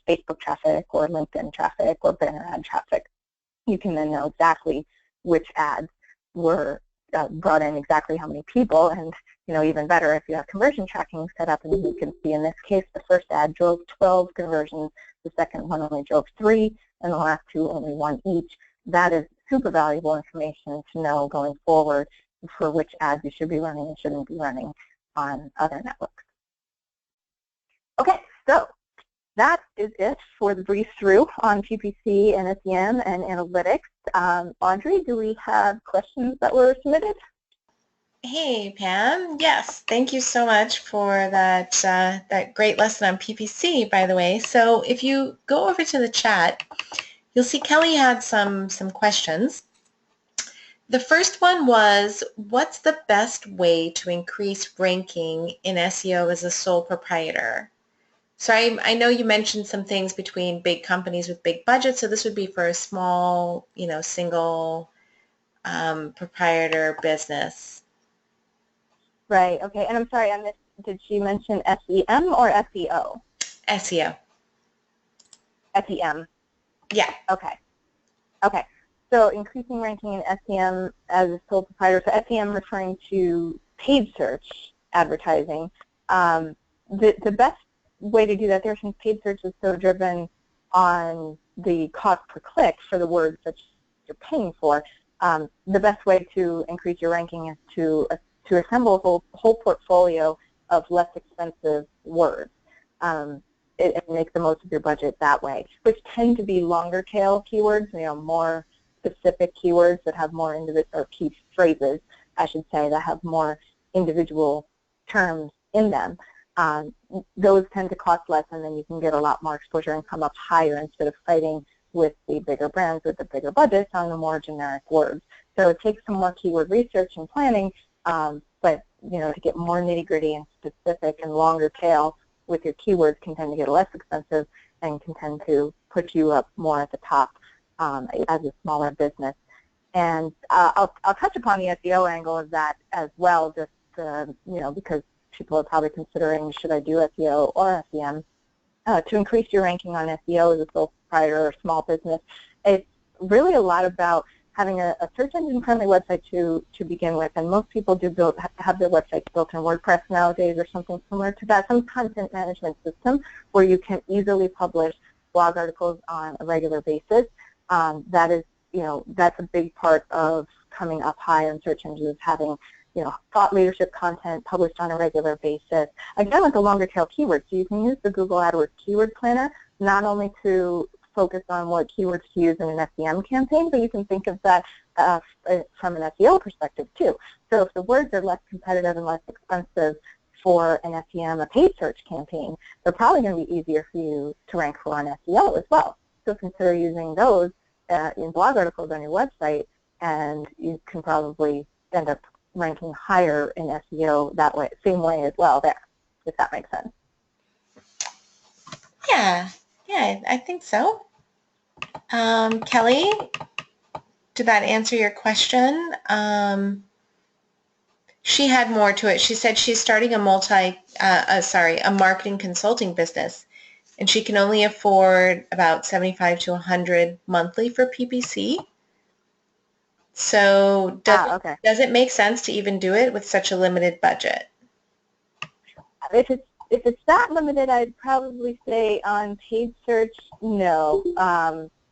Facebook traffic or LinkedIn traffic or banner ad traffic. You can then know exactly which ads were brought in, exactly how many people, and even better if you have conversion tracking set up, and you can see in this case the first ad drove 12 conversions, the second one only drove 3, and the last two only 1 each. That is super valuable information to know going forward for which ads you should be running and shouldn't be running on other networks. Okay, so that is it for the brief through on PPC and SEM and analytics. Audrey, do we have questions that were submitted? Hey, Pam. Yes, thank you so much for that, that great lesson on PPC, by the way. So if you go over to the chat, you'll see Kelly had some questions. The first one was, what's the best way to increase ranking in SEO as a sole proprietor? So I know you mentioned some things between big companies with big budgets, so this would be for a small, single proprietor business. Right, okay, and I'm sorry, I missed, did she mention SEM or SEO? SEO. SEM. Yeah. Okay. Okay. So increasing ranking in SEM as a sole proprietor, so SEM referring to paid search advertising. The best way to do that there, since paid search is so driven on the cost per click for the words that you're paying for, the best way to increase your ranking is to assemble a whole portfolio of less expensive words and make the most of your budget that way, which tend to be longer tail keywords, more specific keywords that have more or key phrases, I should say, that have more individual terms in them. those tend to cost less, and then you can get a lot more exposure and come up higher instead of fighting with the bigger brands with the bigger budgets on the more generic words. So it takes some more keyword research and planning, but to get more nitty-gritty and specific and longer tail with your keywords can tend to get less expensive and can tend to put you up more at the top as a smaller business. And I'll touch upon the SEO angle of that as well, just because people are probably considering, should I do SEO or SEM? To increase your ranking on SEO as a sole proprietor or small business, it's really a lot about having a search engine-friendly website to begin with, and most people do have their websites built in WordPress nowadays or something similar to that, some content management system where you can easily publish blog articles on a regular basis. That is, that's a big part of coming up high on search engines, having thought leadership content published on a regular basis. Again, with the longer tail keywords, so you can use the Google AdWords Keyword Planner not only to focus on what keywords to use in an SEM campaign, but you can think of that from an SEO perspective too. So if the words are less competitive and less expensive for an SEM, a paid search campaign, they're probably going to be easier for you to rank for on SEO as well. So consider using those in blog articles on your website, and you can probably end up ranking higher in SEO that way, same way as well there, if that makes sense. Yeah, I think so. Kelly, did that answer your question? She had more to it. She said she's starting a marketing consulting business, and she can only afford about $75 to $100 monthly for PPC. So does it make sense to even do it with such a limited budget? If it's that limited, I'd probably say on paid search, no.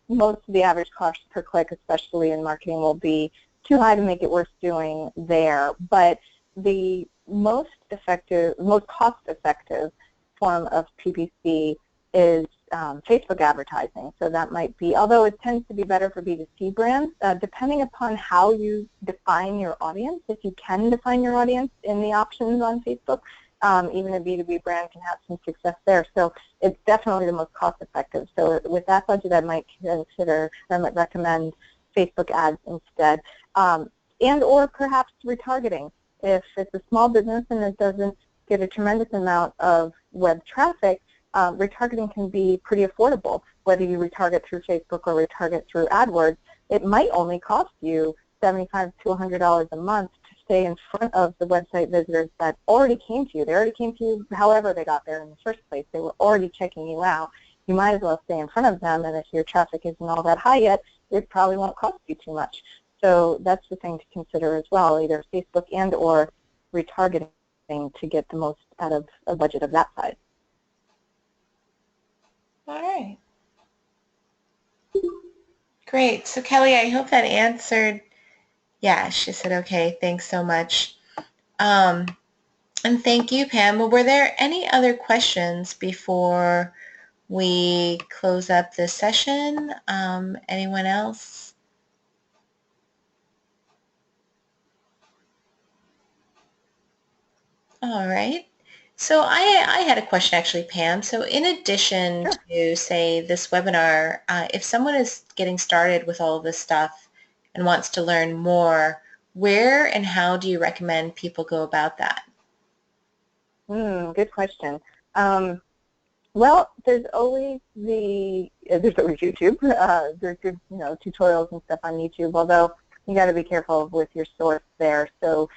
Most of the average cost per click, especially in marketing, will be too high to make it worth doing there. But the most cost-effective form of PPC is Facebook advertising. So that might be, although it tends to be better for B2C brands, depending upon how you define your audience. If you can define your audience in the options on Facebook, even a B2B brand can have some success there. So it's definitely the most cost-effective. So with that budget, I might recommend Facebook ads instead, and or perhaps retargeting. If it's a small business and it doesn't get a tremendous amount of web traffic, retargeting can be pretty affordable. Whether you retarget through Facebook or retarget through AdWords, it might only cost you $75 to $100 a month to stay in front of the website visitors that already came to you. They already came to you however they got there in the first place. They were already checking you out. You might as well stay in front of them, and if your traffic isn't all that high yet, it probably won't cost you too much. So that's the thing to consider as well, either Facebook and or retargeting to get the most out of a budget of that size. All right. Great. So Kelly, I hope that answered. Yeah, she said, okay, thanks so much. And thank you, Pam. Well, were there any other questions before we close up this session? Anyone else? All right. So I had a question actually, Pam. So in addition to, say, this webinar, if someone is getting started with all of this stuff and wants to learn more, where and how do you recommend people go about that? Good question. Well, there's always YouTube. There's good, tutorials and stuff on YouTube, although you got to be careful with your source there. So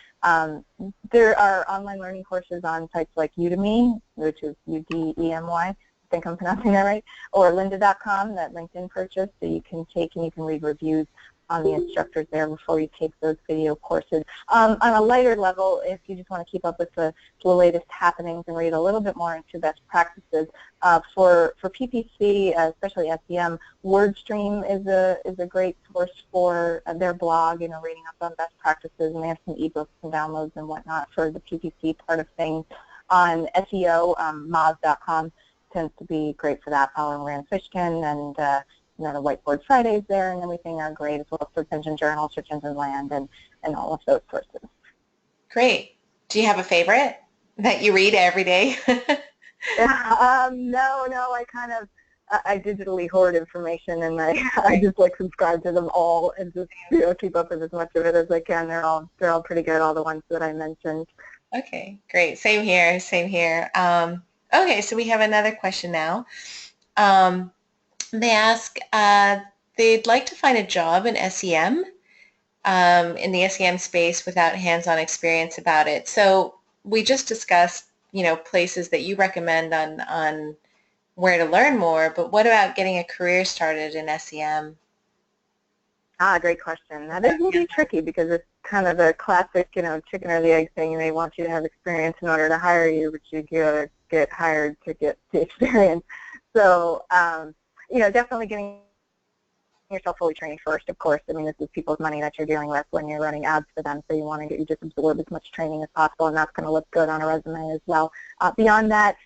there are online learning courses on sites like Udemy, which is Udemy, I think I'm pronouncing that right, or lynda.com that LinkedIn purchased, that you can take and you can read reviews on the instructors there before you take those video courses. On a lighter level, if you just want to keep up with the latest happenings and read a little bit more into best practices, for PPC, especially SEM, WordStream is a great source for their blog, reading up on best practices, and they have some ebooks and downloads and whatnot for the PPC part of things. On SEO, Moz.com tends to be great for that, following Rand Fishkin, and the Whiteboard Fridays there and everything are great, as well as Search Engine Journal, Search Engine Land, and all of those sources. Great. Do you have a favorite? that you read every day? No, I digitally hoard information, and I just like subscribe to them all and just keep up with as much of it as I can. They're all pretty good, all the ones that I mentioned. Okay, great. Same here, same here. Okay, so we have another question now. Um, they ask, they'd like to find a job in SEM, in the SEM space without hands-on experience about it. So we just discussed, places that you recommend on where to learn more, but what about getting a career started in SEM? Great question. That is indeed tricky because it's kind of the classic, chicken or the egg thing. They want you to have experience in order to hire you, but you gotta get hired to get the experience. So, definitely getting yourself fully trained first, of course. I mean, this is people's money that you're dealing with when you're running ads for them, so you just absorb as much training as possible, and that's going to look good on a resume as well. Beyond that,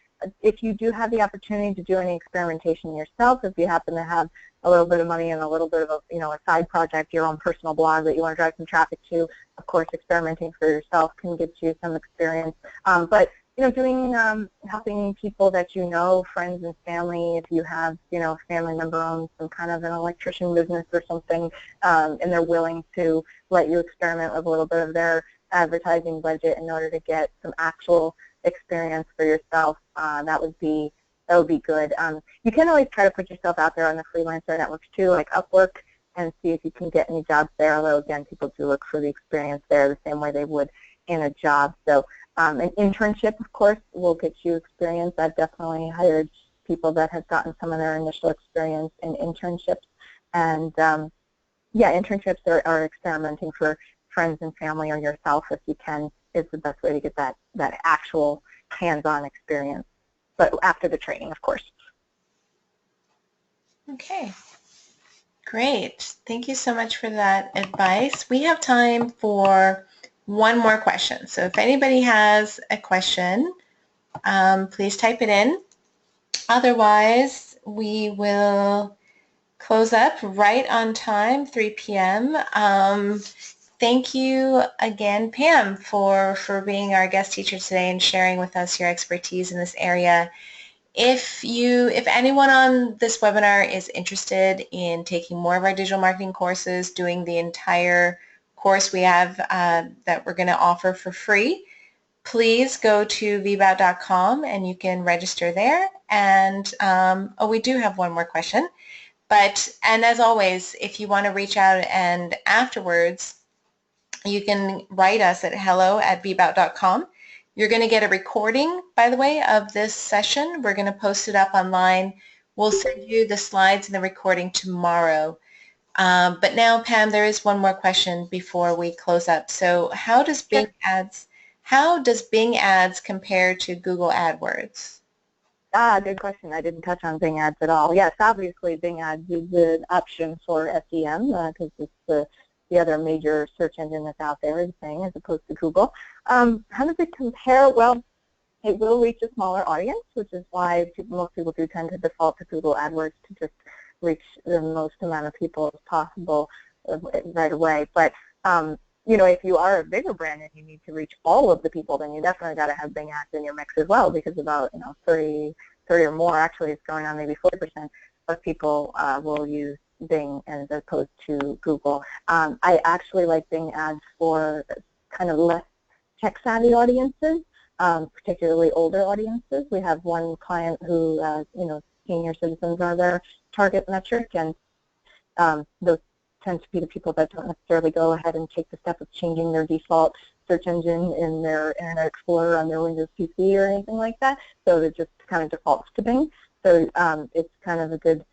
if you do have the opportunity to do any experimentation yourself, if you happen to have a little bit of money and a little bit of a side project, your own personal blog that you want to drive some traffic to, of course, experimenting for yourself can get you some experience. But doing helping people that friends and family, if you have a family member owns some kind of an electrician business or something, and they're willing to let you experiment with a little bit of their advertising budget in order to get some actual experience for yourself, that would be good. You can always try to put yourself out there on the freelancer networks too, like Upwork, and see if you can get any jobs there, although again, people do look for the experience there the same way they would in a job. So an internship, of course, will get you experience. I've definitely hired people that have gotten some of their initial experience in internships. And internships are experimenting for friends and family or yourself, if you can, is the best way to get that actual hands-on experience, but after the training, of course. Okay, great. Thank you so much for that advice. We have time for one more question. So if anybody has a question, please type it in. Otherwise, we will close up right on time, 3 p.m. Thank you again, Pam, for being our guest teacher today and sharing with us your expertise in this area. If anyone on this webinar is interested in taking more of our digital marketing courses, doing the entire course we have that we're going to offer for free, please go to vbout.com and you can register there. And we do have one more question. And as always, if you want to reach out and afterwards, you can write us at hello@vbout.com. You're going to get a recording, by the way, of this session. We're going to post it up online. We'll send you the slides and the recording tomorrow. But now, Pam, there is one more question before we close up. So how does Bing Ads compare to Google AdWords? Good question. I didn't touch on Bing Ads at all. Yes, obviously Bing Ads is an option for SEM because it's the other major search engine that's out there is Bing as opposed to Google. How does it compare? Well, it will reach a smaller audience, which is why most people do tend to default to Google AdWords to just reach the most amount of people as possible right away. But if you are a bigger brand and you need to reach all of the people, then you definitely got to have Bing Ads in your mix as well, because about 30 or more, actually it's going on maybe 40% of people will use Bing as opposed to Google. I actually like Bing Ads for kind of less tech-savvy audiences, particularly older audiences. We have one client who, senior citizens are their target metric, and those tend to be the people that don't necessarily go ahead and take the step of changing their default search engine in their Internet Explorer on their Windows PC or anything like that. So it just kind of defaults to Bing. So it's kind of a good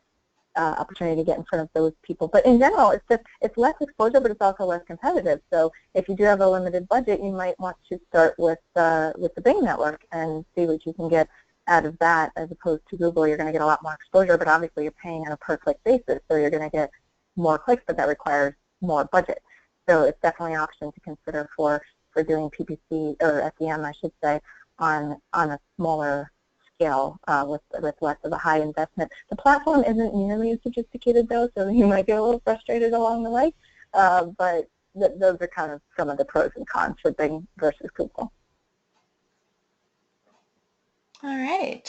opportunity to get in front of those people. But in general, it's less exposure, but it's also less competitive. So if you do have a limited budget, you might want to start with the Bing network and see what you can get out of that, as opposed to Google. You're going to get a lot more exposure, but obviously you're paying on a per-click basis, so you're going to get more clicks, but that requires more budget. So it's definitely an option to consider for doing PPC, or SEM, I should say, on a smaller scale with less of a high investment. The platform isn't nearly as sophisticated, though, so you might get a little frustrated along the way, but those are kind of some of the pros and cons for Bing versus Google. All right.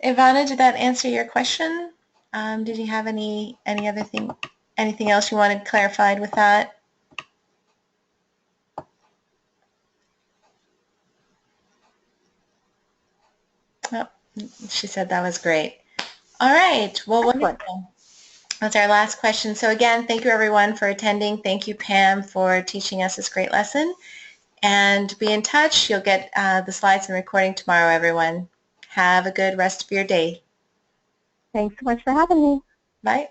Ivana, did that answer your question? Did you have any other anything else you wanted clarified with that? Oh, she said that was great. All right. Well, Excellent. wonderful. That's our last question. So again, thank you everyone for attending. Thank you, Pam, for teaching us this great lesson. And be in touch. You'll get the slides and recording tomorrow, everyone. Have a good rest of your day. Thanks so much for having me. Bye.